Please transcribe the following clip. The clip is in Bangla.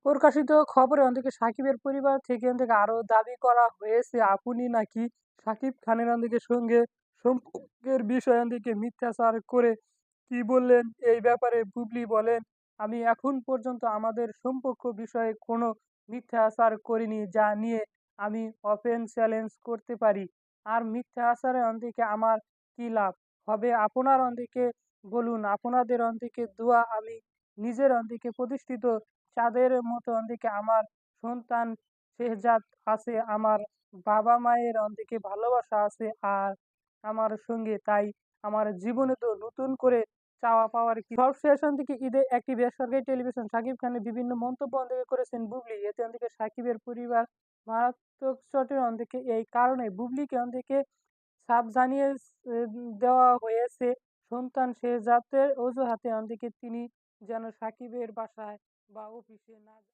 প্রকাশিত খবরে অন্যদিকে সাকিবের পরিবার থেকে আরো দাবি করা হয়েছে আপনি নাকি সাকিব খানের সঙ্গে সম্পর্কের বিষয়ে মিথ্যাচার করে কি বললেন এই ব্যাপারে বুবলি বলেন, আমি এখন পর্যন্ত আমাদের সম্পর্ক বিষয়ে কোনো মিথ্যাচার করিনি, যা নিয়ে আমি ওপেন চ্যালেঞ্জ করতে পারি। আর মিথ্যাচারে আমার কি লাভ হবে আপনার বলুন, আপনাদের দোয়া, আমি নিজের প্রতিষ্ঠিত চাঁদের মতো আমার সন্তান শেহজাদ আছে, আমার বাবা-মায়ের ভালোবাসা আছে আর আমার সঙ্গে। তাই আমার জীবনে তো নতুন করে চাওয়া পাওয়ার কি। সবশেষ ঈদে একটি বেসরকারি টেলিভিশন শাকিব খানের বিভিন্ন মন্তব্য করেছেন বুবলি। এতে সাকিবের পরিবার মারাত্মক চোটের এই কারণে বুবলিকে সাফ জানিয়ে দেওয়া হয়েছে সন্তান শেহজাদের অজুহাতে তিনি যেন সাকিবের বাসায় বা অফিসে না